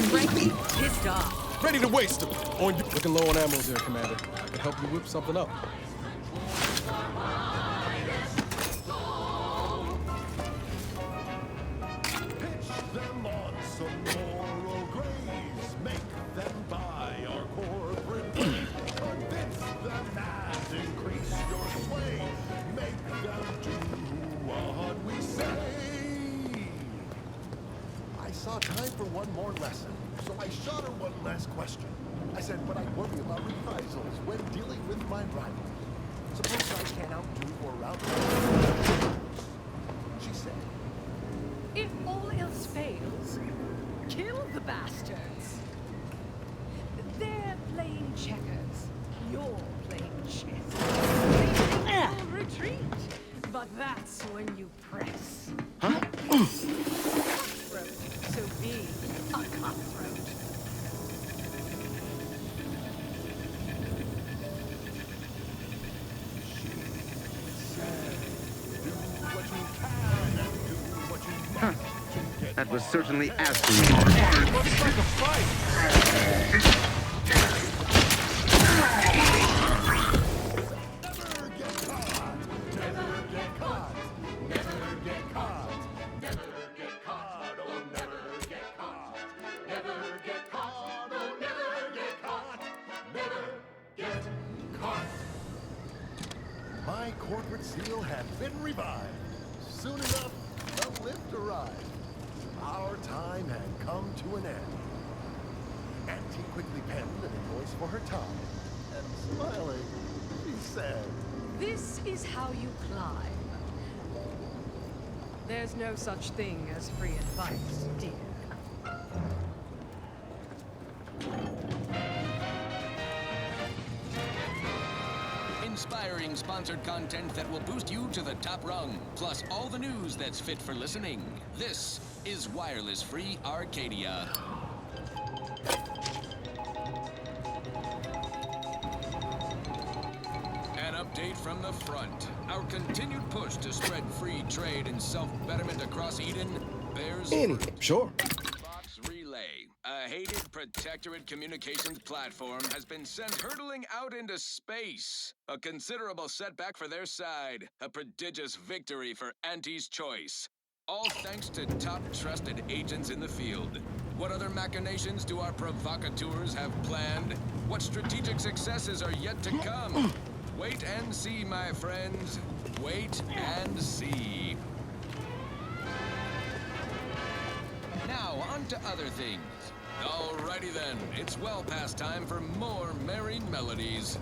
Frankly, pissed off. Ready to waste them. Looking low on ammo there, Commander. I can help you whip something up. Time for one more lesson, so I shot her one last question. I said, but I worry about reprisals when dealing with my rivals. Suppose I can't outdo or outdo. She said, If all else fails, kill the bastards. They're playing checkers. You're playing chess. They will retreat, but that's when you press. Huh? So be a cutthroat. Huh. That was certainly asking for It looks like a fight. my corporate seal had been revived. Soon enough, the lift arrived. Our time had come to an end. Auntie quickly penned an invoice for her time, and smiling, she said, This is how you climb. There's no such thing as free advice, dear. Inspiring sponsored content that will boost you to the top rung, plus all the news that's fit for listening. This is Wireless Free Arcadia. An update from the front. Our continued push to spread free trade and self-betterment across Eden bears Sure. Fox Relay, a hated protectorate communications platform, has been sent hurtling out into space. A considerable setback for their side, a prodigious victory for Auntie's choice. All thanks to top trusted agents in the field. What other machinations do our provocateurs have planned? What strategic successes are yet to come? Wait and see, my friends. Wait and see. Now, on to other things. Alrighty then, it's well past time for more merry melodies.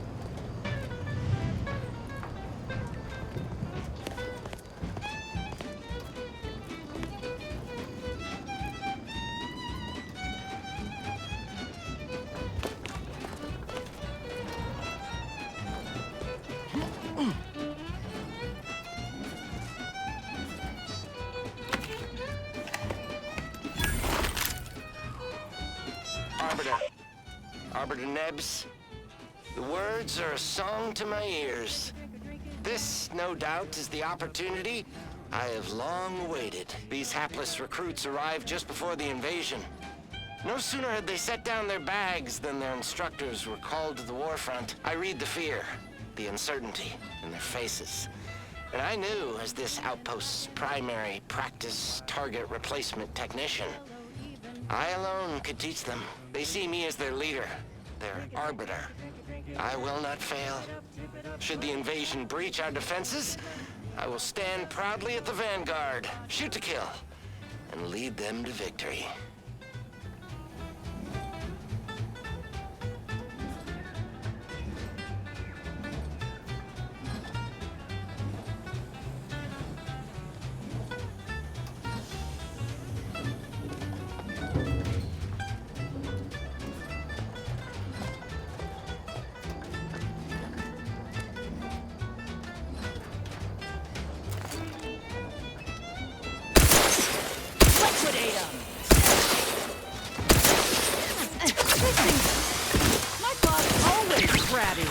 Arbiter Nebs, the words are a song to my ears. This, no doubt, is the opportunity I have long awaited. These hapless recruits arrived just before the invasion. No sooner had they set down their bags than their instructors were called to the war front. I read the fear, the uncertainty in their faces. And I knew, as this outpost's primary practice target replacement technician, I alone could teach them. They see me as their leader, their arbiter. I will not fail. Should the invasion breach our defenses, I will stand proudly at the vanguard, shoot to kill, and lead them to victory. My boss always crabby.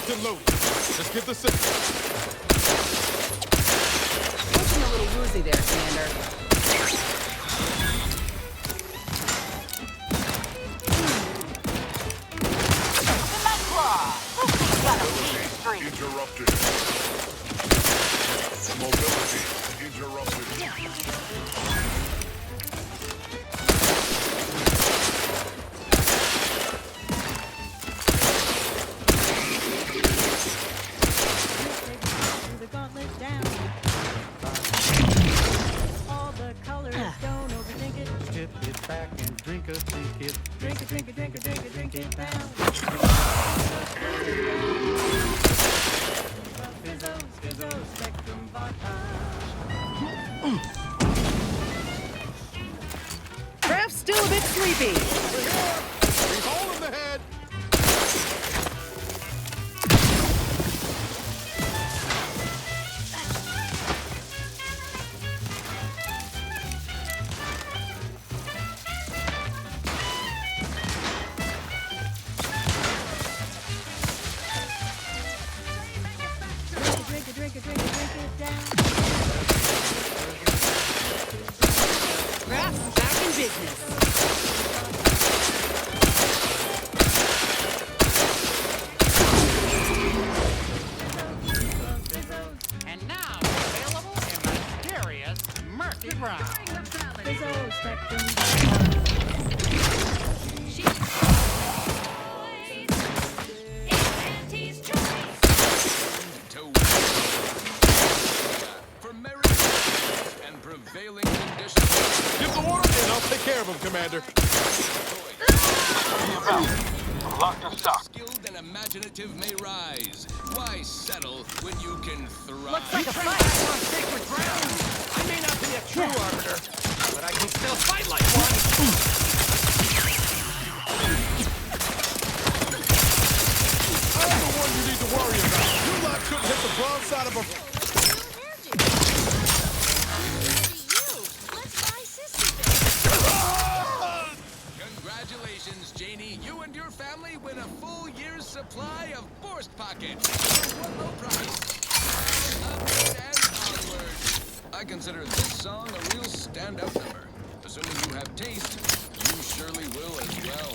Locked and loaded. Just give the signal. Looking a little woozy there, Commander. Interrupted. Mobility interrupted. The gauntlet down. All the colors, don't overthink it. Tip it back and drink it. Drink it, drink it, drink it, drink it, drink it down. Fizzo, Spectrum vodka. Craft's still a bit sleepy. He's holding the head. Drink it, drink it, drink it, drink it down. Craft's back in business. And now available in mysterious murky brown. Fizzo, Spectrum For merit and prevailing conditions. Give the order and I'll take care of him, Commander. Locked and stocked. Skilled and imaginative may rise. Why settle when you can thrive? Looks like a fight. On sacred ground. I may not be a true arbiter, but I can still fight like one. I'm the one you need to worry about. You lot couldn't hit the broadside of a... Congratulations, Janie. You and your family win a full year's supply of Forced Pocket for one low price. Upward and onward. I consider this song a real standout number. Assuming you have taste, you surely will as well.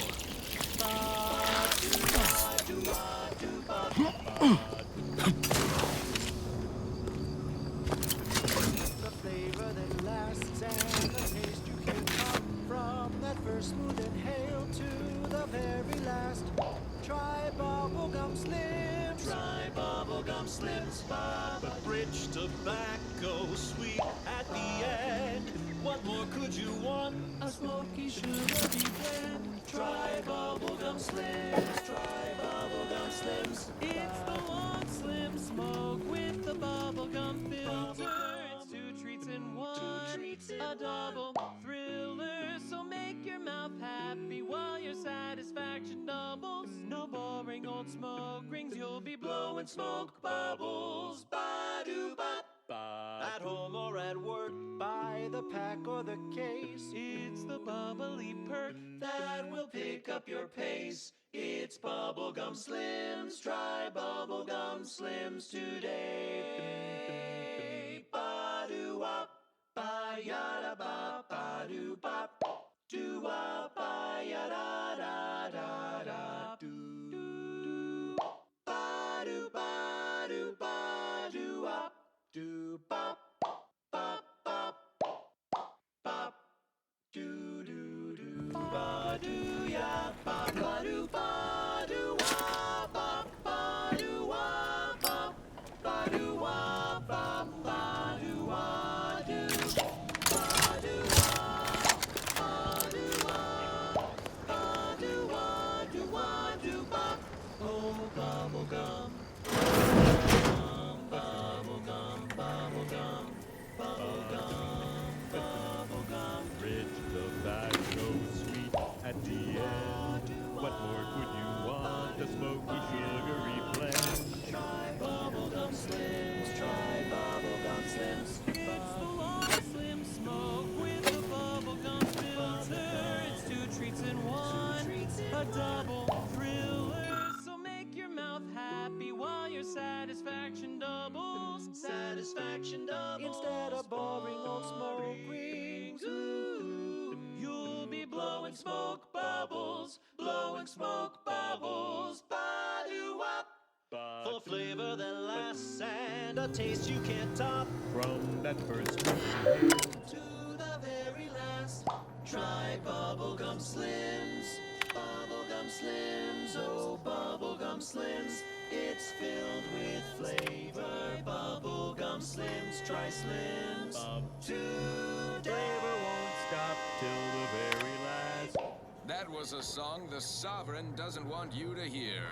The flavor that lasts and the taste you can come from that first smooth inhale to the very last. Try bubblegum slims. Try bubblegum slims. The rich tobacco sweet at the end. What more could you want? A smoky sugary blend. Try bubblegum slims. Try bubblegum slims. It's the long slim smoke with the bubblegum filter. It's two treats in one. A double thriller. So make your mouth happy while your satisfaction doubles. No boring old smoke rings. You'll be blowing smoke bubbles. Ba-do-ba. At home or at work, buy the pack or the case. It's the bubbly perk That will pick up your pace. It's bubblegum slims. Try bubblegum slims today. Ba-do-wop, ba-ya-da-ba, ba-do-bop. Do-wop, ba-ya-da-da-da-da-do. Ba-do-ba-do-ba-do-wop. Do-bop, bop-bop, bop. Do-do-do, ba-do-ya, ba-ba-do-ba-do-wop, bop-ba-do-wop, bop. Ba-do-wop, bop-ba-do-wop-do. Ba-do-wop, ba-do-wop, ba-do-wop-do-wop-do-bop. Oh, bubblegum. Bubblegum, bubblegum, bubblegum, bubblegum. Rich tobacco sweet at the end. What more could you want? A smoky sugary blend. Try bubblegum slims, try bubblegum slims. It's the long slim smoke with the bubblegum filter. It's two treats in one. A double thriller. So make your mouth happy satisfaction double. Instead of boring old smoke rings, ooh, you'll be blowing smoke bubbles, ba-do-wop. For flavor that lasts and a taste you can't top. From that first To the very last, try bubblegum slims. Bubblegum slims, oh bubblegum slims. It's filled with flavor. Bubblegum slims, try slims. Today. flavor won't stop till the very last. That was a song the Sovereign doesn't want you to hear.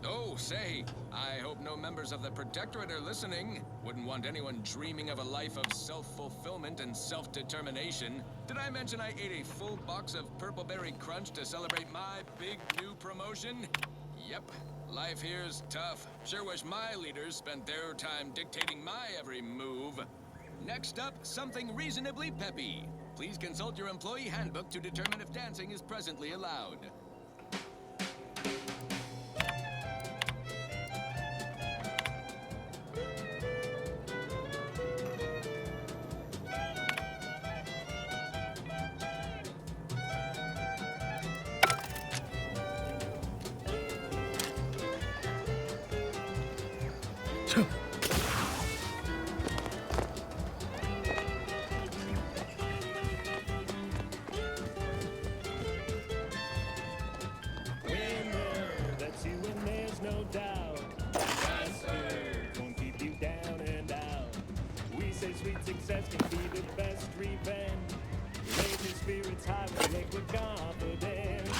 Oh, say, I hope no members of the Protectorate are listening. Wouldn't want anyone dreaming of a life of self-fulfillment and self-determination. Did I mention I ate a full box of Purple Berry Crunch to celebrate my big new promotion? Yep, life here's tough. Sure wish my leaders spent their time dictating my every move. Next up, something reasonably peppy. Please consult your employee handbook to determine if dancing is presently allowed. That's you and there's no doubt. Won't keep you down and out. We say sweet success can be the best revenge. Raise your spirits high with liquid confidence.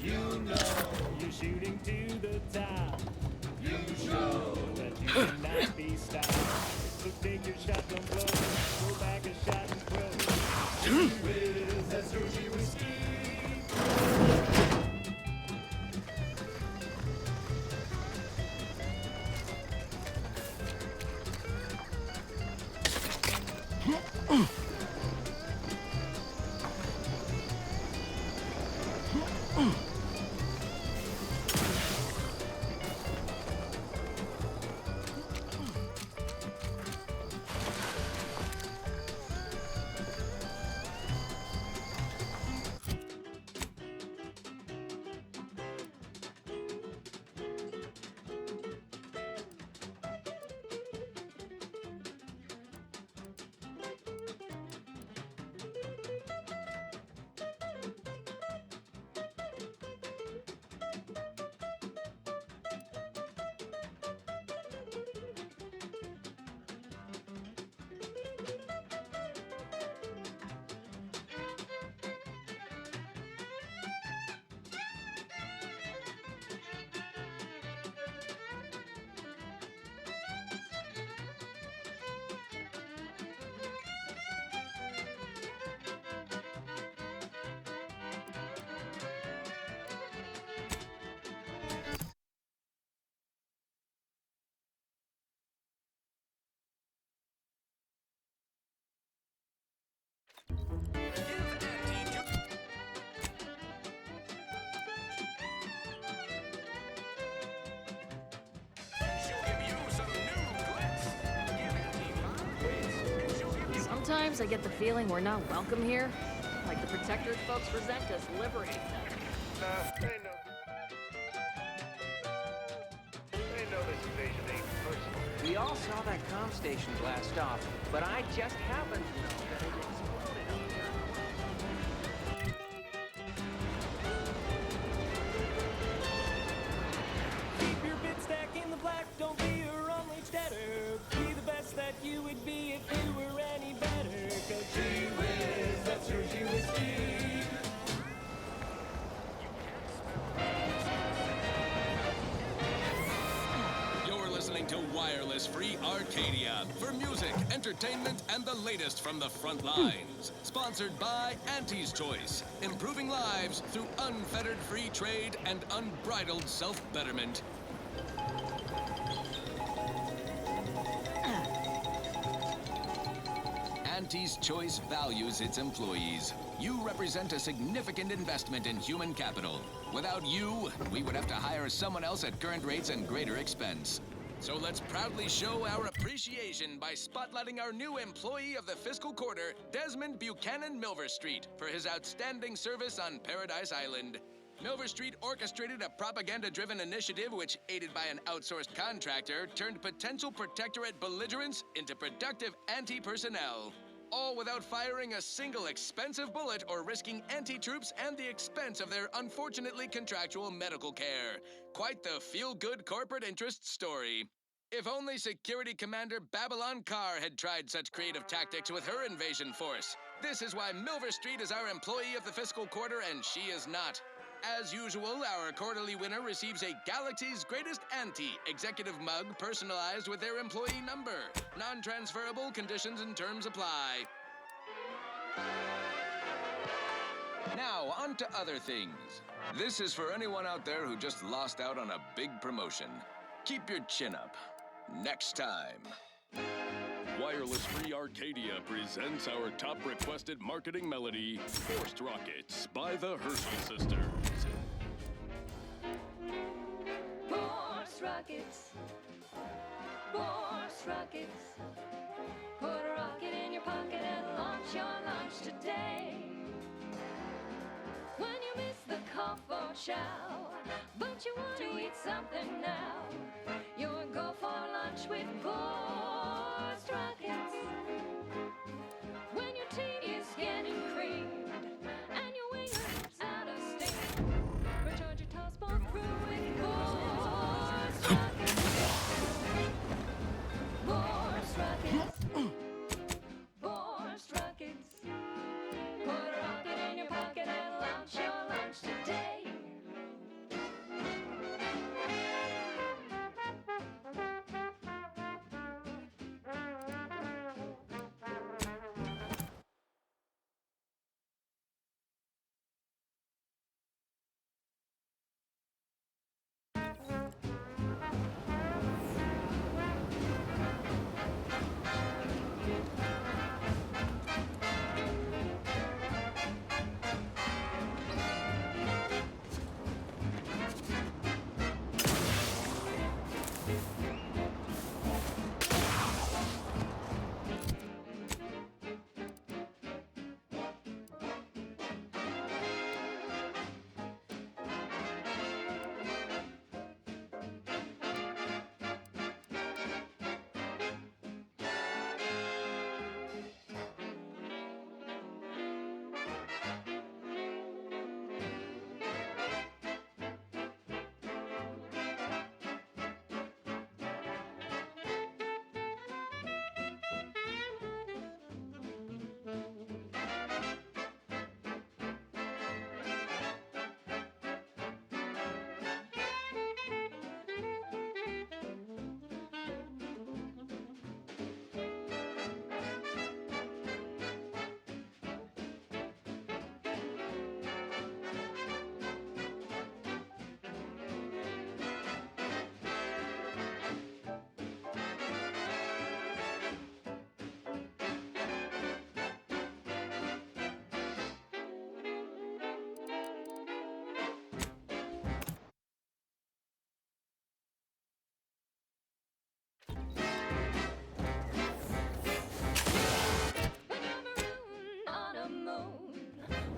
You know you're shooting to the top. You show that you cannot be stopped. So take your shot, don't blow. Throw back a shot and throw. With that surgery whiskey. Sometimes I get the feeling we're not welcome here. Like the Protectorate folks resent us liberating them. They know this invasion ain't personal. We all saw that comm station blast off, but I just happened to know that it exploded up there. Keep your bit stack in the black, don't be your only debtor. Be the best that you would be if you were any better. Cause gee whiz, that's your whiskey. You're listening to Wireless Free Arcadia for music, entertainment, and the latest from the front lines. Sponsored by Auntie's Choice, improving lives through unfettered free trade and unbridled self-betterment. Auntie's Choice values its employees. You represent a significant investment in human capital. Without you, we would have to hire someone else at current rates and greater expense. So let's proudly show our appreciation by spotlighting our new employee of the fiscal quarter, Desmond Buchanan Milverstreet, for his outstanding service on Paradise Island. Milverstreet orchestrated a propaganda-driven initiative which, aided by an outsourced contractor, turned potential protectorate belligerents into productive anti-personnel. All without firing a single expensive bullet or risking anti-troops and the expense of their unfortunately contractual medical care. Quite the feel-good corporate interest story. If only Security Commander Babylon Carr had tried such creative tactics with her invasion force. This is why Milverstreet is our employee of the fiscal quarter and she is not. As usual, our quarterly winner receives a Galaxy's Greatest Anti-executive mug personalized with their employee number. Non-transferable conditions and terms apply. Now, on to other things. This is for anyone out there who just lost out on a big promotion. Keep your chin up. Next time. Wireless Free Arcadia presents our top requested marketing melody, Forced Rockets by the Herschel Sisters. Forced rockets. Forced rockets. Put a rocket in your pocket and launch your lunch today. When you miss the call for chow, but you want to eat something now, you'll go for lunch with forced rockets. When your tea is getting creamed and your winger's out of steam, recharge your toss ball through with forced rockets. Forced rockets. Forced rockets. Put a rocket in your pocket and launch your lunch today.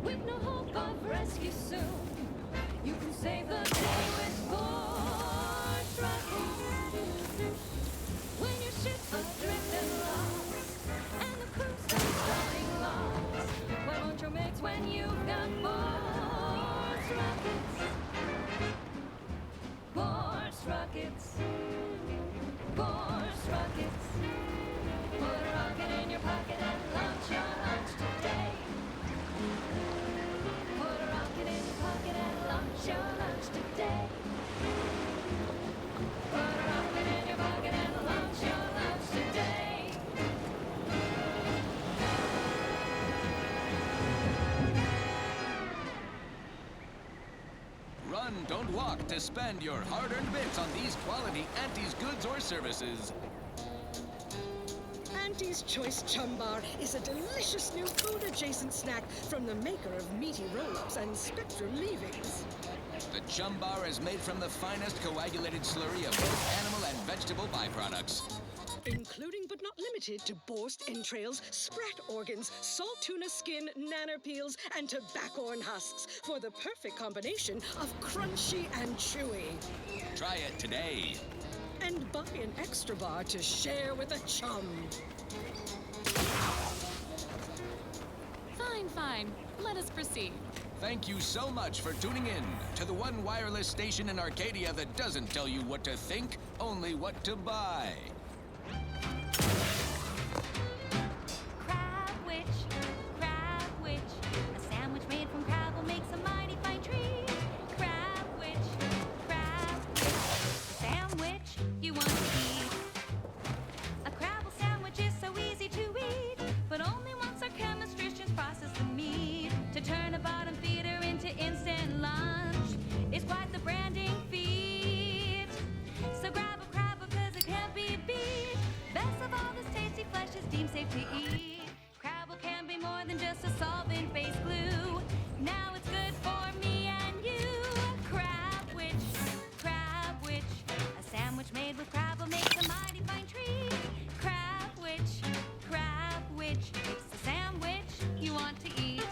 With no hope of rescue soon, you can save the day with forced rockets. When your ship adrift and lost, and the crew starts drawing lost, why won't your mates when you've got forced rockets? Forced rockets. Forced rockets. Put a rocket in your pocket and launch your lunch today. Put a rocket in your pocket and launch your lunch today. Put a rocket in your pocket and launch your lunch today. Run, don't walk to spend your hard-earned bits on these quality Auntie's goods or services. Auntie's Choice Chum Bar is a delicious new food-adjacent snack from the maker of meaty roll-ups and Spectrum leavings. The Chum Bar is made from the finest coagulated slurry of both animal and vegetable byproducts. Including but not limited to borscht entrails, sprat organs, salt tuna skin, nanner peels, and tobaccorn husks for the perfect combination of crunchy and chewy. Try it today. And buy an extra bar to share with a chum. Fine, fine. Let us proceed. Thank you so much for tuning in to the one wireless station in Arcadia that doesn't tell you what to think, only what to buy. Crabwich, a sandwich made from crabble makes a mighty fine treat. Crabwich, a sandwich you want to eat. A crabble sandwich is so easy to eat, but only once our chemistricians process the meat to turn a bottom feeder into instant lunch. It's quite the branding feat. So grab a crabble 'cause it can't be beat. Best of all, this tasty flesh is deemed safe to eat. Crabble can be more than just a solvent-based glue. Now it's good for me and you. Crabwich, a sandwich made with crabble makes a mighty fine treat. Crabwich, it's the sandwich you want to eat.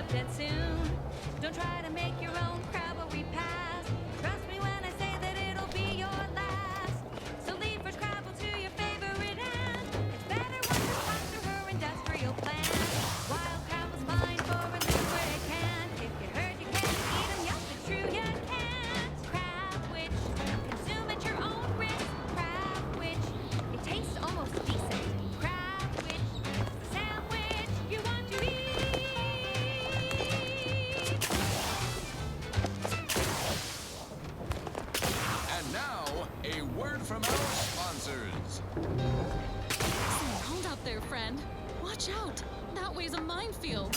Dead soon. Don't try to make your own crabble repast. Trust me when I say that it'll be your last. So leave fresh crabble to your favorite aunt. It's better when you sponsor her industrial plant. Wild crabble's fine for a loop where it can. If you heard you can't eat them, yes, it's true you can't. Crabwich, consume at your own risk. Crabwich, it tastes almost decent. Crabwich, the sandwich you want to eat. A word from our sponsors. Hold up there, friend. Watch out. That way's a minefield.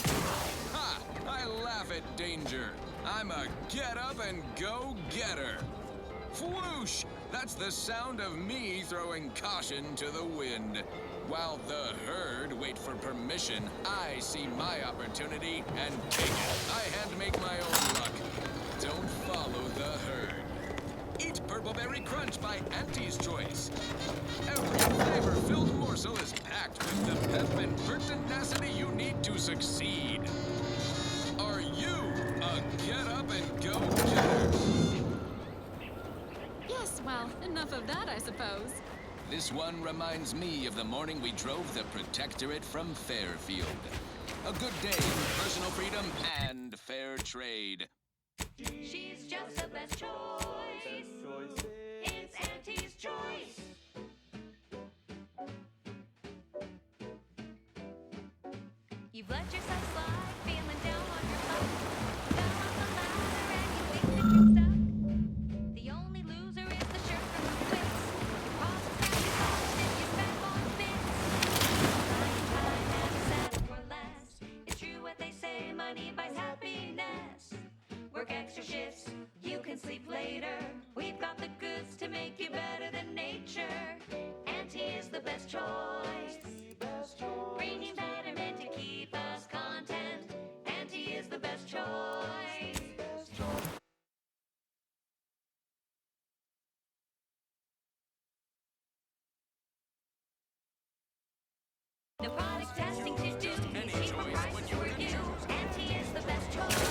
Ha! I laugh at danger. I'm a get-up-and-go-getter. Whoosh! That's the sound of me throwing caution to the wind. While the herd wait for permission, I see my opportunity and take it. I hand make my own luck. Don't follow the herd. Eat Purpleberry Crunch by Auntie's Choice. Every flavor-filled morsel is packed with the pep and pertinacity you need to succeed. Are you a get-up-and-go-getter? Yes, well, enough of that, I suppose. This one reminds me of the morning we drove the Protectorate from Fairfield. A good day for personal freedom and fair trade. She's just the best choice. It's Auntie's Choice. You've let yourself slide, feeling down on your luck. Down on the ladder and you wake extra shifts, you can sleep later. We've got the goods to make you better than nature. Auntie is the best choice. Bringing betterment to keep us content. Auntie is the best choice. No product testing to do. Cheaper prices for you. Auntie is the best choice.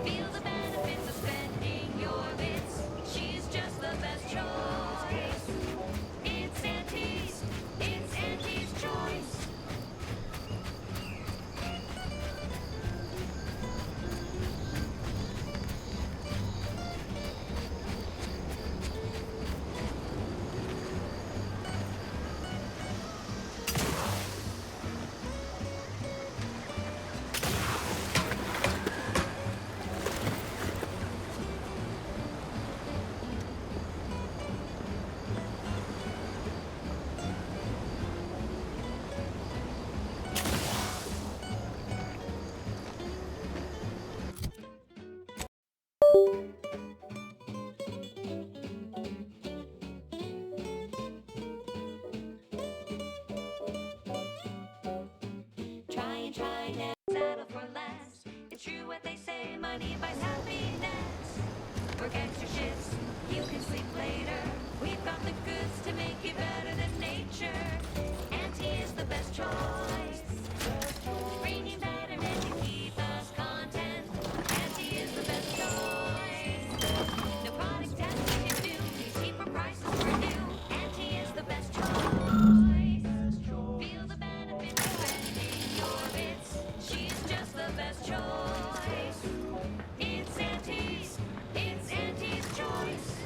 Feel the benefits of spending your bits. She's just the best choice. It's Auntie's. It's Auntie's choice. Try now, settle for less. It's true what they say, money buys happiness. Work extra shifts, you can sleep later. We've got the goods to make you better than nature. Auntie is the best choice. Bringing betterment to keep us content. Auntie is the best choice. No product testing to do, cheaper prices for new. Auntie is the best choice. Feel the benefits of spending your bits. She's just the best choice. It's Auntie's. It's Auntie's choice.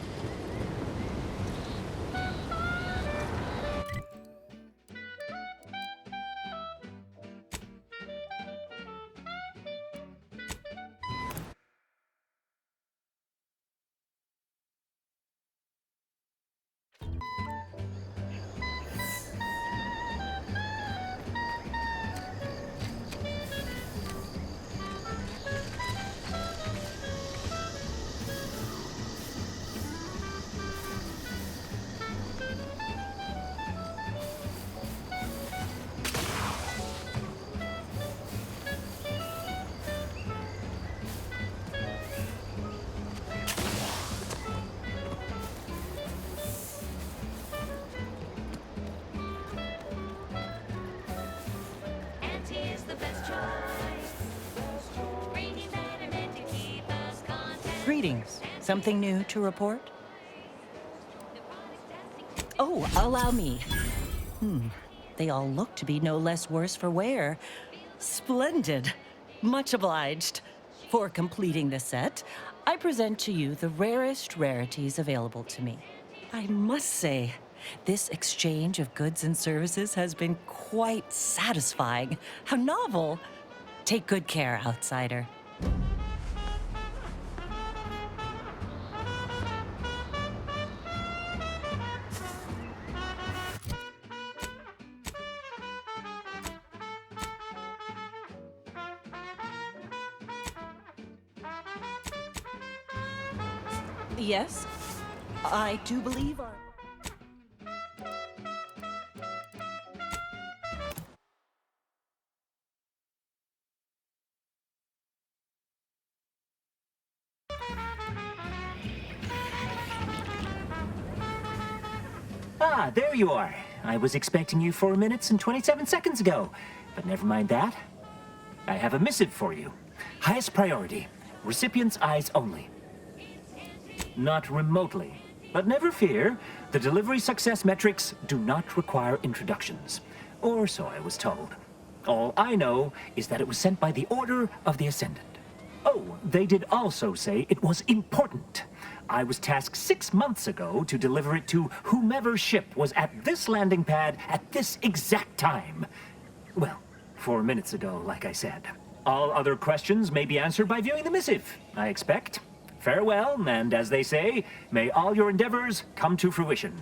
Auntie is the best choice. Bringing betterment to keep us content. Greetings. Something new to report? Oh, allow me. They all look to be no less worse for wear. Splendid. Much obliged. For completing the set, I present to you the rarest rarities available to me. I must say, this exchange of goods and services has been quite satisfying. How novel. Take good care, outsider. Yes, I do believe our... Ah, there you are. I was expecting you 4 minutes and 27 seconds ago. But never mind that. I have a missive for you. Highest priority. Recipient's eyes only. Not remotely. But never fear. The delivery success metrics do not require introductions. Or so I was told. All I know is that it was sent by the Order of the Ascendant. Oh, they did also say it was important. I was tasked 6 months ago to deliver it to whomever ship was at this landing pad at this exact time. Well, 4 minutes ago, like I said. All other questions may be answered by viewing the missive, I expect. Farewell, and as they say, may all your endeavors come to fruition.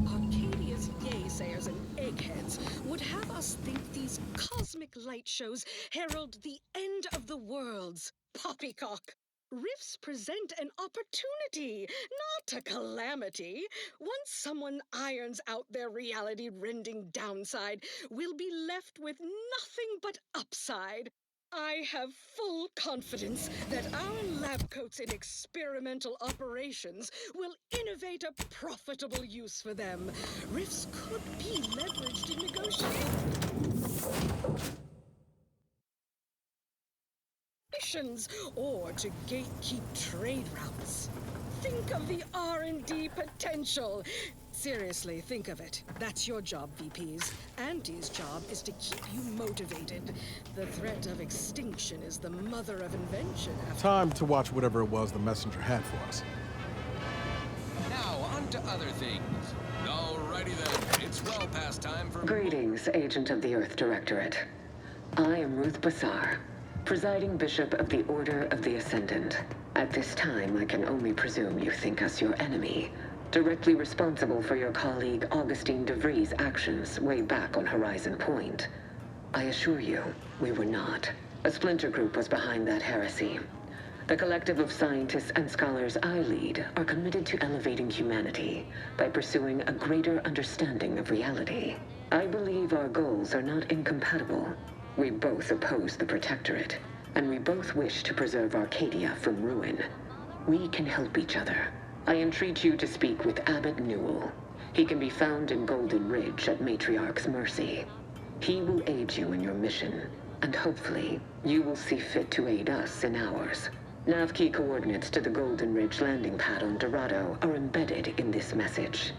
Arcadia's naysayers and eggheads would have us think these cosmic light shows herald the end of the worlds. Poppycock! Rifts present an opportunity, not a calamity. Once someone irons out their reality-rending downside, we'll be left with nothing but upside. I have full confidence that our lab coats in experimental operations will innovate a profitable use for them. Rifts could be leveraged in negotiations or to gatekeep trade routes. Think of the R&D potential. Seriously, think of it. That's your job, VPs. Andy's job is to keep you motivated. The threat of extinction is the mother of invention. Time to watch whatever it was the messenger had for us. Now, on to other things. Alrighty then, it's well past time for... Greetings, Agent of the Earth Directorate. I am Ruth Bassar, presiding Bishop of the Order of the Ascendant. At this time, I can only presume you think us your enemy, directly responsible for your colleague Augustine DeVries' actions way back on Horizon Point. I assure you, we were not. A splinter group was behind that heresy. The collective of scientists and scholars I lead are committed to elevating humanity by pursuing a greater understanding of reality. I believe our goals are not incompatible. We both oppose the Protectorate, and we both wish to preserve Arcadia from ruin. We can help each other. I entreat you to speak with Abbot Newell. He can be found in Golden Ridge at Matriarch's Mercy. He will aid you in your mission, and hopefully, you will see fit to aid us in ours. Nav key coordinates to the Golden Ridge landing pad on Dorado are embedded in this message.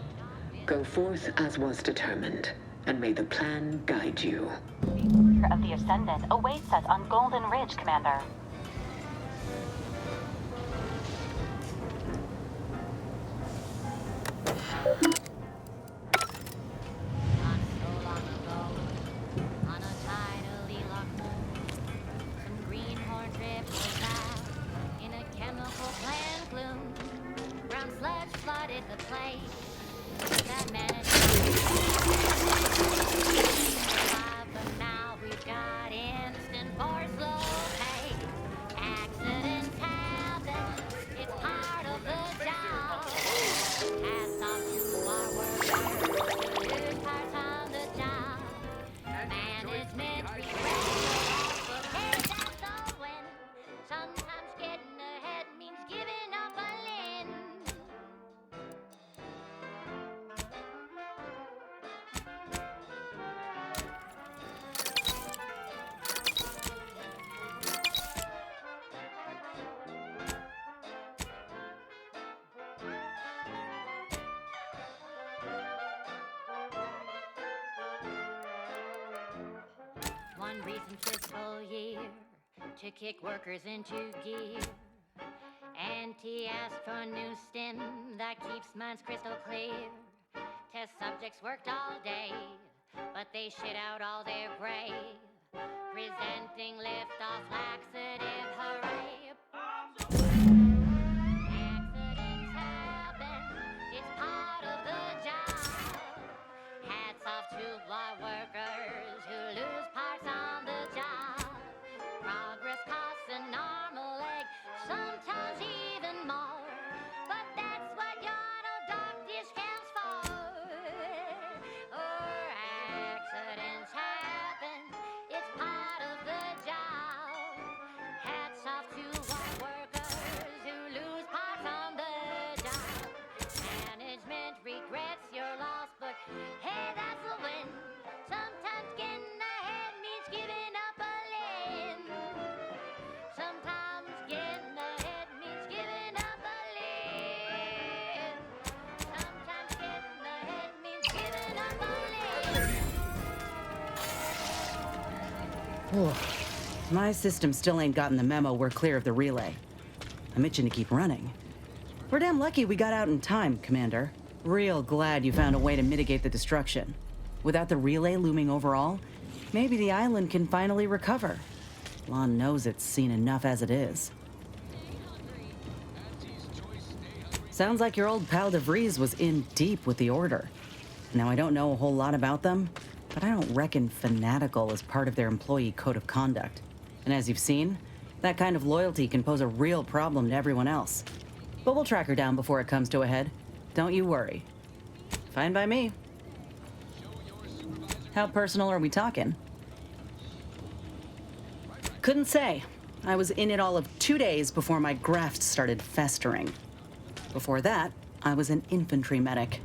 Go forth as was determined, and may the plan guide you. The Order of the Ascendant awaits us on Golden Ridge, Commander. One recent fiscal year to kick workers into gear. Auntie asked for a new stim that keeps minds crystal clear. Test subjects worked all day, but they shit out all their gray. Presenting liftoff laxative, hooray. Accidents happen, it's part of the job. Hats off to law workers who lose parts on the job. Progress costs an arm, a leg, sometimes even more. But that's what your auto doc discounts for. Or accidents happen, it's part of the job. Hats off to law workers who lose parts on the job. Management regrets your loss, but hey, that's a win. Sometimes getting ahead means giving up a limb. Sometimes getting ahead means giving up a limb. Sometimes getting ahead means giving up a limb. My system still ain't gotten the memo we're clear of the relay. I'm itching to keep running. We're damn lucky we got out in time, Commander. Real glad you found a way to mitigate the destruction. Without the relay looming over all, maybe the island can finally recover. Lon knows it's seen enough as it is. Sounds like your old pal DeVries was in deep with the Order. Now, I don't know a whole lot about them, but I don't reckon fanatical is part of their employee code of conduct. And as you've seen, that kind of loyalty can pose a real problem to everyone else. But we'll track her down before it comes to a head. Don't you worry. Fine by me. How personal are we talking? Couldn't say. I was in it all of 2 days before my graft started festering. Before that, I was an infantry medic.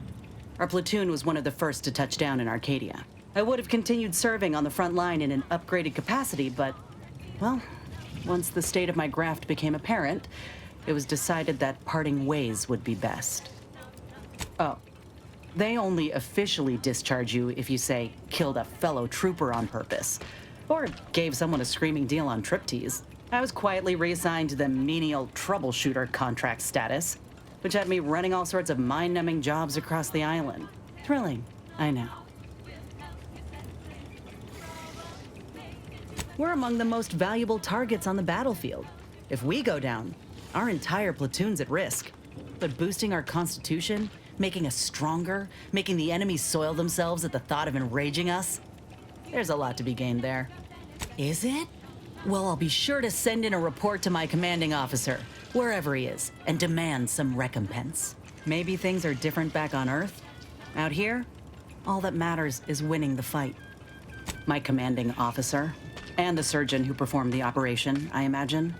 Our platoon was one of the first to touch down in Arcadia. I would have continued serving on the front line in an upgraded capacity, but, well, once the state of my graft became apparent, it was decided that parting ways would be best. Oh, they only officially discharge you if you, say, killed a fellow trooper on purpose, or gave someone a screaming deal on triptease. I was quietly reassigned to the menial troubleshooter contract status, which had me running all sorts of mind-numbing jobs across the island. Thrilling, I know. We're among the most valuable targets on the battlefield. If we go down, our entire platoon's at risk. But boosting our constitution, making us stronger, making the enemy soil themselves at the thought of enraging us, there's a lot to be gained there. Is it? Well, I'll be sure to send in a report to my commanding officer, wherever he is, and demand some recompense. Maybe things are different back on Earth. Out here, all that matters is winning the fight. My commanding officer, and the surgeon who performed the operation, I imagine.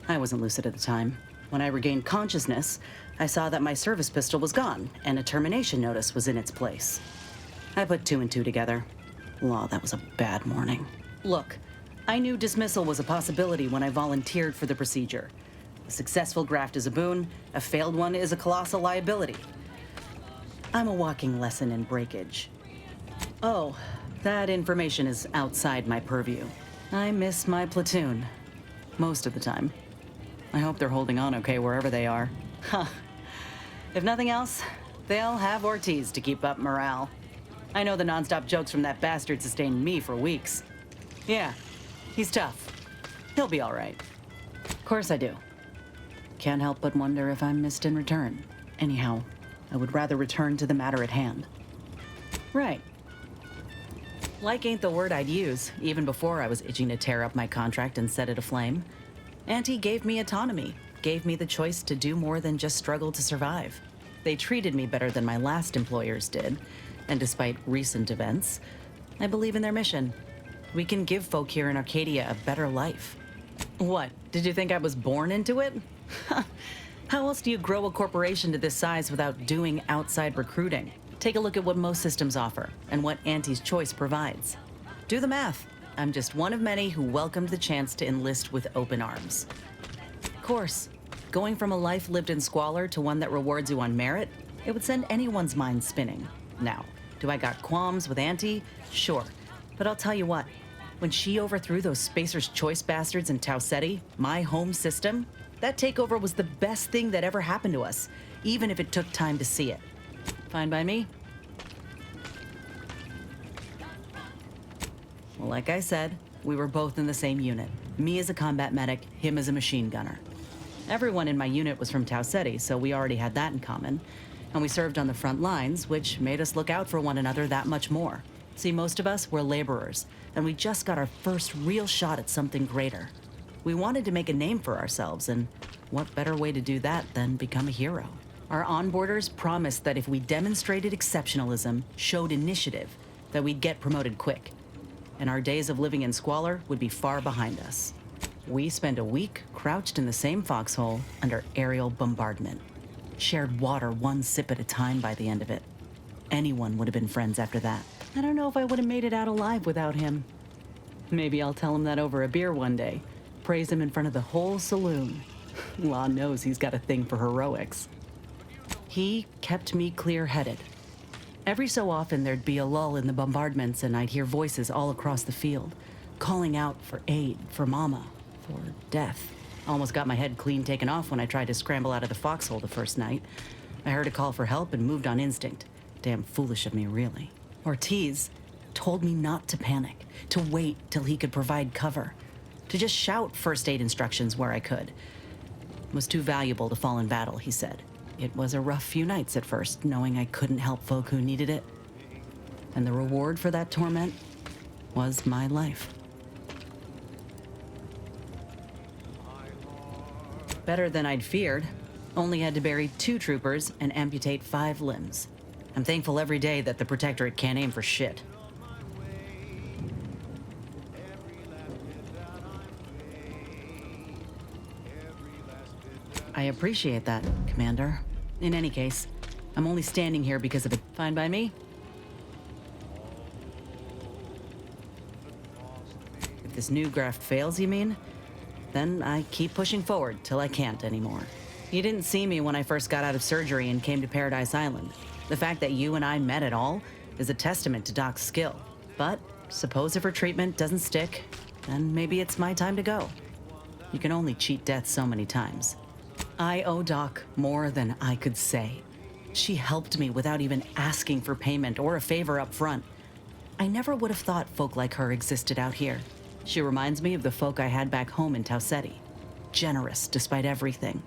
I wasn't lucid at the time. When I regained consciousness, I saw that my service pistol was gone, and a termination notice was in its place. I put 2 and 2 together. Law, that was a bad morning. Look, I knew dismissal was a possibility when I volunteered for the procedure. A successful graft is a boon, a failed one is a colossal liability. I'm a walking lesson in breakage. Oh, that information is outside my purview. I miss my platoon. Most of the time. I hope they're holding on okay wherever they are. Huh. If nothing else, they'll have Ortiz to keep up morale. I know the nonstop jokes from that bastard sustained me for weeks. Yeah, he's tough. He'll be all right. Of course I do. Can't help but wonder if I'm missed in return. Anyhow, I would rather return to the matter at hand. Right. Like ain't the word I'd use, even before I was itching to tear up my contract and set it aflame. Auntie gave me autonomy, gave me the choice to do more than just struggle to survive. They treated me better than my last employers did, and despite recent events, I believe in their mission. We can give folk here in Arcadia a better life. What, did you think I was born into it? How else do you grow a corporation to this size without doing outside recruiting? Take a look at what most systems offer, and what Auntie's Choice provides. Do the math. I'm just one of many who welcomed the chance to enlist with open arms. Of course, going from a life lived in squalor to one that rewards you on merit, it would send anyone's mind spinning. Now, do I got qualms with Auntie? Sure. But I'll tell you what, when she overthrew those Spacer's Choice bastards in Tau Ceti, my home system, that takeover was the best thing that ever happened to us, even if it took time to see it. Fine by me? Well, like I said, we were both in the same unit. Me as a combat medic, him as a machine gunner. Everyone in my unit was from Tau Ceti, so we already had that in common. And we served on the front lines, which made us look out for one another that much more. See, most of us were laborers, and we just got our first real shot at something greater. We wanted to make a name for ourselves, and what better way to do that than become a hero? Our onboarders promised that if we demonstrated exceptionalism, showed initiative, that we'd get promoted quick. And our days of living in squalor would be far behind us. We spent a week crouched in the same foxhole under aerial bombardment. Shared water 1 sip at a time by the end of it. Anyone would have been friends after that. I don't know if I would have made it out alive without him. Maybe I'll tell him that over a beer one day. Praise him in front of the whole saloon. Law knows he's got a thing for heroics. He kept me clear-headed. Every so often there'd be a lull in the bombardments and I'd hear voices all across the field, calling out for aid, for mama, for death. Almost got my head clean taken off when I tried to scramble out of the foxhole the first night. I heard a call for help and moved on instinct. Damn foolish of me, really. Ortiz told me not to panic, to wait till he could provide cover, to just shout first aid instructions where I could. It was too valuable to fall in battle, he said. It was a rough few nights at first, knowing I couldn't help folk who needed it. And the reward for that torment was my life. Better than I'd feared. Only had to bury 2 troopers and amputate 5 limbs. I'm thankful every day that the Protectorate can't aim for shit. I appreciate that, Commander. In any case, I'm only standing here because of it. Fine by me? If this new graft fails, you mean? Then I keep pushing forward till I can't anymore. You didn't see me when I first got out of surgery and came to Paradise Island. The fact that you and I met at all is a testament to Doc's skill. But suppose if her treatment doesn't stick, then maybe it's my time to go. You can only cheat death so many times. I owe Doc more than I could say. She helped me without even asking for payment or a favor up front. I never would have thought folk like her existed out here. She reminds me of the folk I had back home in Taucetti. Generous despite everything.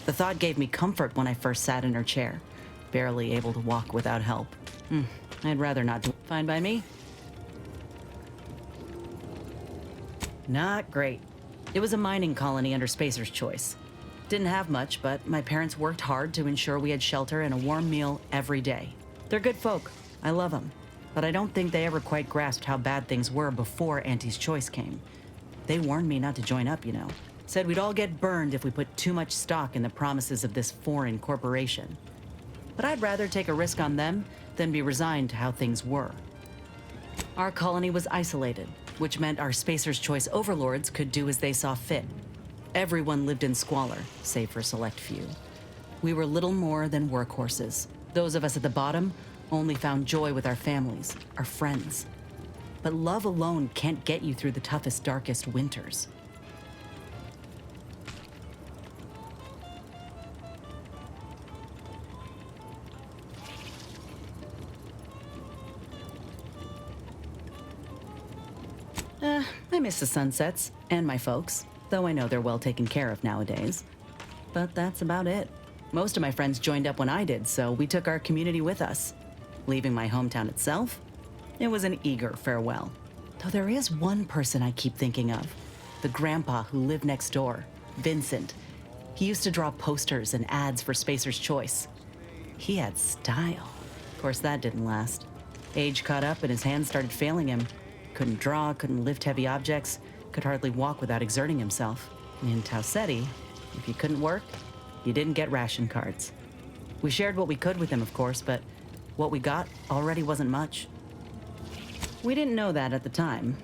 The thought gave me comfort when I first sat in her chair, barely able to walk without help. I'd rather not do. Fine by me? Not great. It was a mining colony under Spacer's Choice. Didn't have much, but my parents worked hard to ensure we had shelter and a warm meal every day. They're good folk. I love them. But I don't think they ever quite grasped how bad things were before Auntie's Choice came. They warned me not to join up, you know. Said we'd all get burned if we put too much stock in the promises of this foreign corporation. But I'd rather take a risk on them than be resigned to how things were. Our colony was isolated, which meant our Spacer's Choice overlords could do as they saw fit. Everyone lived in squalor, save for a select few. We were little more than workhorses. Those of us at the bottom only found joy with our families, our friends. But love alone can't get you through the toughest, darkest winters. I miss the sunsets, and my folks, though I know they're well taken care of nowadays. But that's about it. Most of my friends joined up when I did, so we took our community with us. Leaving my hometown itself, it was an eager farewell. Though there is one person I keep thinking of, the grandpa who lived next door, Vincent. He used to draw posters and ads for Spacer's Choice. He had style. Of course, that didn't last. Age caught up and his hands started failing him. Couldn't draw, couldn't lift heavy objects, could hardly walk without exerting himself. And in Taucetti, if you couldn't work, you didn't get ration cards. We shared what we could with him, of course, but what we got already wasn't much. We didn't know that at the time.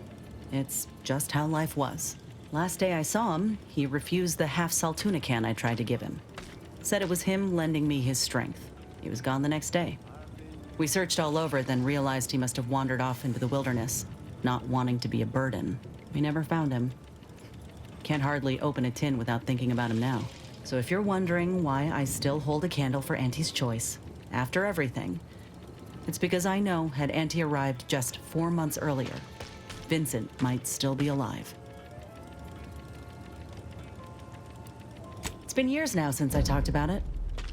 It's just how life was. Last day I saw him, he refused the half-salt tuna can I tried to give him. Said it was him lending me his strength. He was gone the next day. We searched all over, then realized he must have wandered off into the wilderness, not wanting to be a burden. We never found him. Can't hardly open a tin without thinking about him now. So if you're wondering why I still hold a candle for Auntie's Choice, after everything, it's because I know had Auntie arrived just 4 months earlier, Vincent might still be alive. It's been years now since I talked about it.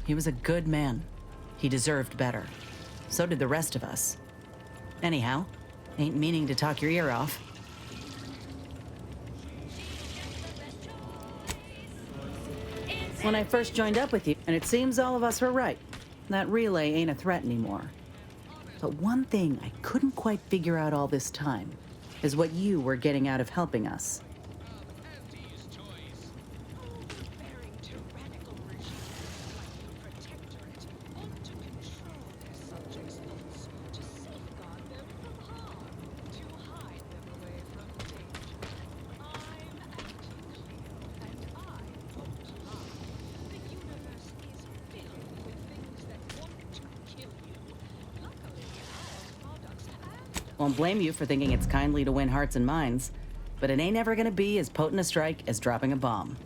He was a good man. He deserved better. So did the rest of us. Anyhow, ain't meaning to talk your ear off. When I first joined up with you, and it seems all of us were right, that relay ain't a threat anymore. But one thing I couldn't quite figure out all this time is what you were getting out of helping us. Won't blame you for thinking it's kindly to win hearts and minds, but it ain't ever gonna be as potent a strike as dropping a bomb.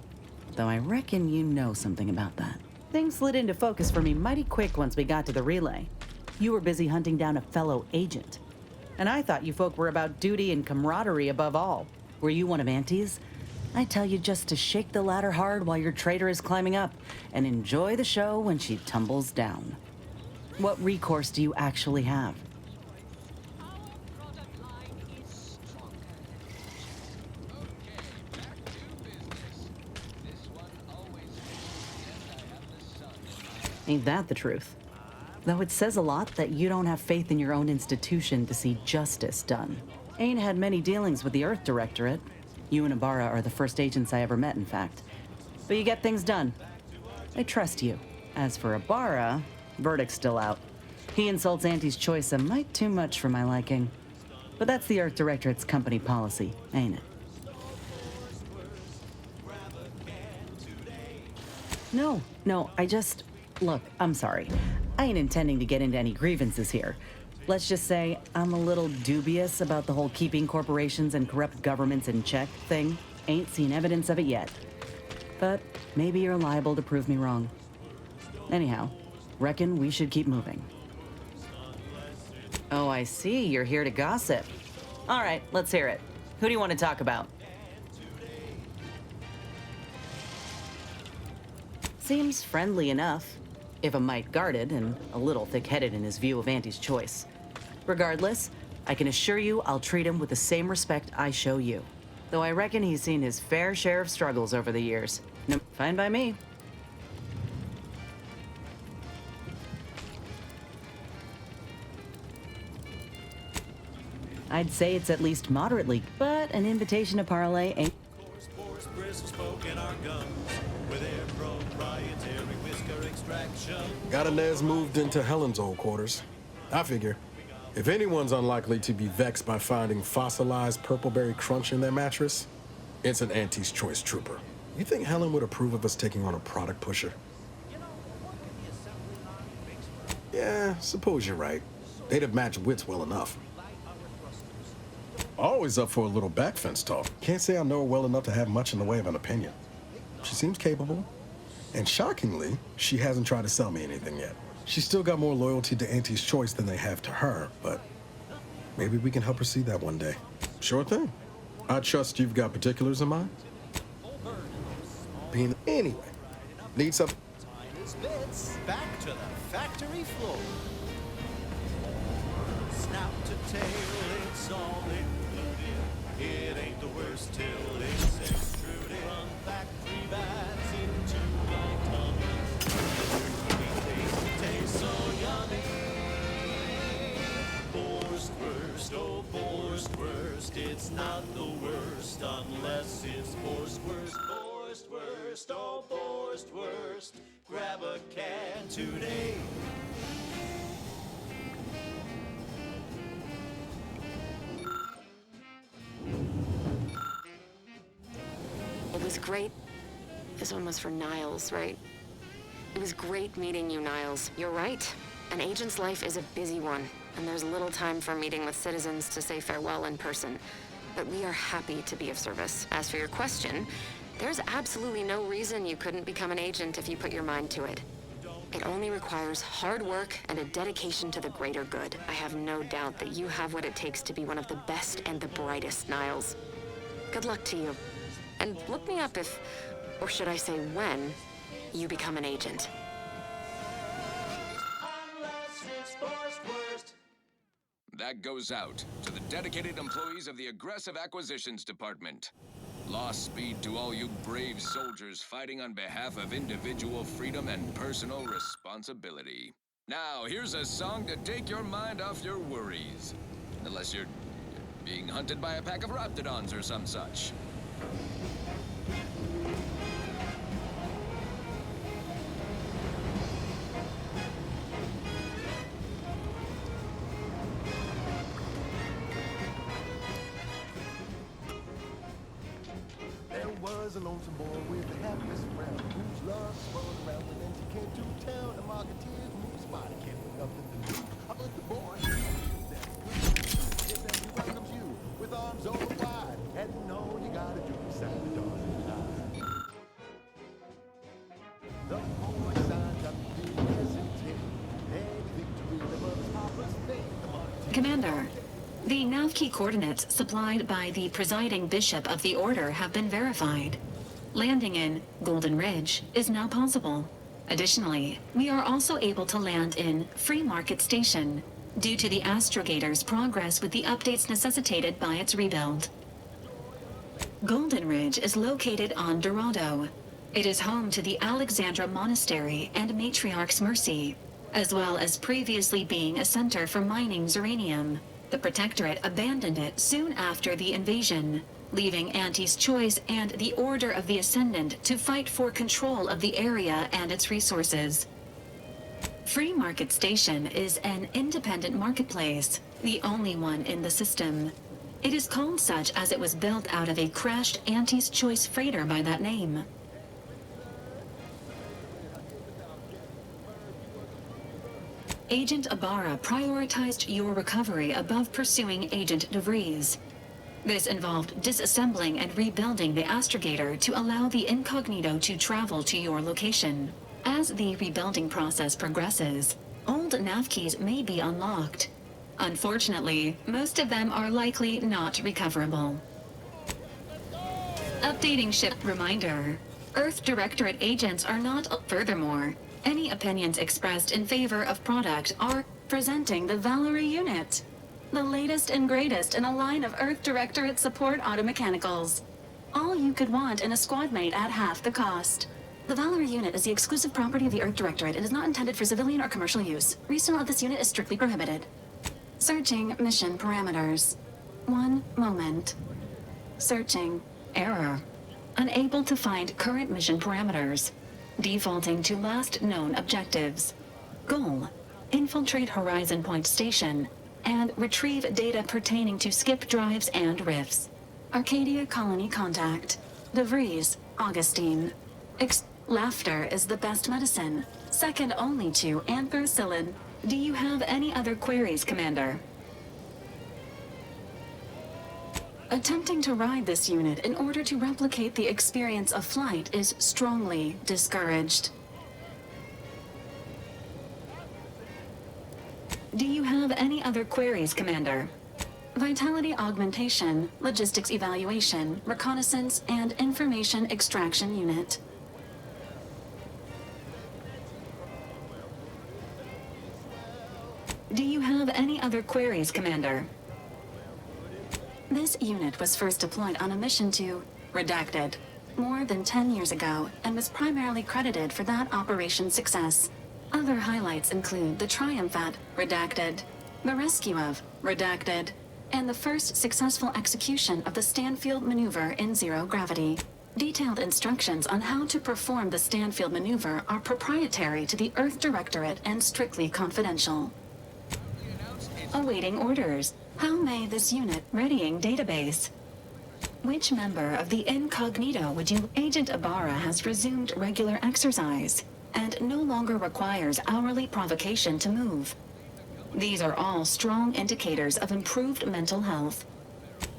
Though I reckon you know something about that. Things slid into focus for me mighty quick once we got to the relay. You were busy hunting down a fellow agent. And I thought you folk were about duty and camaraderie above all. Were you one of Auntie's? I tell you just to shake the ladder hard while your traitor is climbing up, and enjoy the show when she tumbles down. What recourse do you actually have? Ain't that the truth? Though it says a lot that you don't have faith in your own institution to see justice done. Ain't had many dealings with the Earth Directorate. You and Ibarra are the first agents I ever met, in fact. But you get things done. I trust you. As for Ibarra, verdict's still out. He insults Auntie's choice a mite too much for my liking. But that's the Earth Directorate's company policy, ain't it? No, look, I'm sorry. I ain't intending to get into any grievances here. Let's just say I'm a little dubious about the whole keeping corporations and corrupt governments in check thing. Ain't seen evidence of it yet. But maybe you're liable to prove me wrong. Anyhow, reckon we should keep moving. Oh, I see. You're here to gossip. All right, let's hear it. Who do you want to talk about? Seems friendly enough, if a mite guarded and a little thick-headed in his view of Auntie's choice. Regardless, I can assure you I'll treat him with the same respect I show you. Though I reckon he's seen his fair share of struggles over the years. No, fine by me. I'd say it's at least moderately, but an invitation to parlay ain't... Got Inez moved into Helen's old quarters. I figure, if anyone's unlikely to be vexed by finding fossilized purpleberry crunch in their mattress, it's an Auntie's Choice trooper. You think Helen would approve of us taking on a product pusher? Yeah, suppose you're right. They'd have matched wits well enough. Always up for a little back fence talk. Can't say I know her well enough to have much in the way of an opinion. She seems capable. And shockingly, she hasn't tried to sell me anything yet. She's still got more loyalty to Auntie's Choice than they have to her, but maybe we can help her see that one day. Sure thing. I trust you've got particulars in mind. Anyway, need some... Back to the factory floor. Snap to tail, it's all included. It ain't the worst till it's extruded. From factory bags into my tummy. Tastes so yummy. Forced worst, oh forced worst. It's not the worst unless it's forced worst. Forced worst, oh forced worst. Grab a can today. It was great. This one was for Niles, right? It was great meeting you, Niles. You're right. An agent's life is a busy one, and there's little time for meeting with citizens to say farewell in person. But we are happy to be of service. As for your question, there's absolutely no reason you couldn't become an agent if you put your mind to it. It only requires hard work and a dedication to the greater good. I have no doubt that you have what it takes to be one of the best and the brightest, Niles. Good luck to you. And look me up if, or should I say when, you become an agent. That goes out to the dedicated employees of the Aggressive Acquisitions Department. Lost speed to all you brave soldiers fighting on behalf of individual freedom and personal responsibility. Now, here's a song to take your mind off your worries. Unless you're being hunted by a pack of raptidons or some such. There was a lonesome boy with a hapless frown, whose love swirled around when then she came to town. A marketeer whose body kept nothing to do. But the boy, that's good. Yes, and he welcomes you with arms open wide, and all you gotta do is sign the doors and hide. The boy signed up to hesitate, and victory that was Papa's fate. Commander, the nav key coordinates supplied by the presiding bishop of the order have been verified. Landing in Golden Ridge is now possible. Additionally, we are also able to land in Free Market Station due to the astrogator's progress with the updates necessitated by its rebuild. Golden Ridge is located on Dorado. It is home to the Alexandra Monastery and Matriarch's Mercy, as well as previously being a center for mining Zeranium. The Protectorate abandoned it soon after the invasion, leaving Auntie's Choice and the Order of the Ascendant to fight for control of the area and its resources. Free Market Station is an independent marketplace, the only one in the system. It is called such as it was built out of a crashed Auntie's Choice freighter by that name. Agent Ibarra prioritized your recovery above pursuing Agent DeVries. This involved disassembling and rebuilding the astrogator to allow the incognito to travel to your location. As the rebuilding process progresses, old nav keys may be unlocked. Unfortunately, most of them are likely not recoverable. Updating ship reminder. Earth Directorate agents are not. Furthermore, any opinions expressed in favor of product are presenting the Valerie unit, the latest and greatest in a line of Earth Directorate support automechanicals. All you could want in a squad mate at half the cost. The Valerie unit is the exclusive property of the Earth Directorate and is not intended for civilian or commercial use. Resale of this unit is strictly prohibited. Searching mission parameters. 1 moment. Searching. Error. Unable to find current mission parameters. Defaulting to last known objectives. Goal: infiltrate Horizon Point Station and retrieve data pertaining to skip drives and rifts. Arcadia Colony contact. DeVries, Augustine. Laughter is the best medicine, second only to ampicillin. Do you have any other queries, Commander? Attempting to ride this unit in order to replicate the experience of flight is strongly discouraged. Do you have any other queries, Commander? Vitality augmentation, logistics evaluation, reconnaissance, and information extraction unit. Do you have any other queries, Commander? This unit was first deployed on a mission to Redacted more than 10 years ago and was primarily credited for that operation's success. Other highlights include the triumph at Redacted, the rescue of Redacted, and the first successful execution of the Stanfield maneuver in zero gravity. Detailed instructions on how to perform the Stanfield maneuver are proprietary to the Earth Directorate and strictly confidential. Awaiting orders. How may this unit readying database? Which member of the incognito would you? Agent Ibarra has resumed regular exercise and no longer requires hourly provocation to move. These are all strong indicators of improved mental health.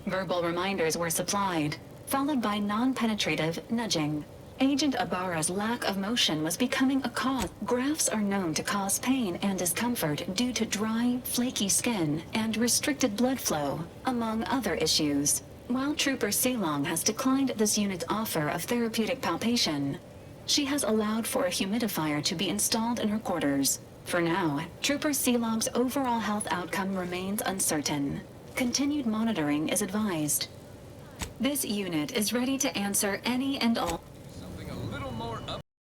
Verbal reminders were supplied, followed by non-penetrative nudging. Agent Ibarra's lack of motion was becoming a cause. Graphs are known to cause pain and discomfort due to dry, flaky skin and restricted blood flow, among other issues. While Trooper Ceylong has declined this unit's offer of therapeutic palpation, she has allowed for a humidifier to be installed in her quarters. For now, Trooper Ceylong's overall health outcome remains uncertain. Continued monitoring is advised. This unit is ready to answer any and all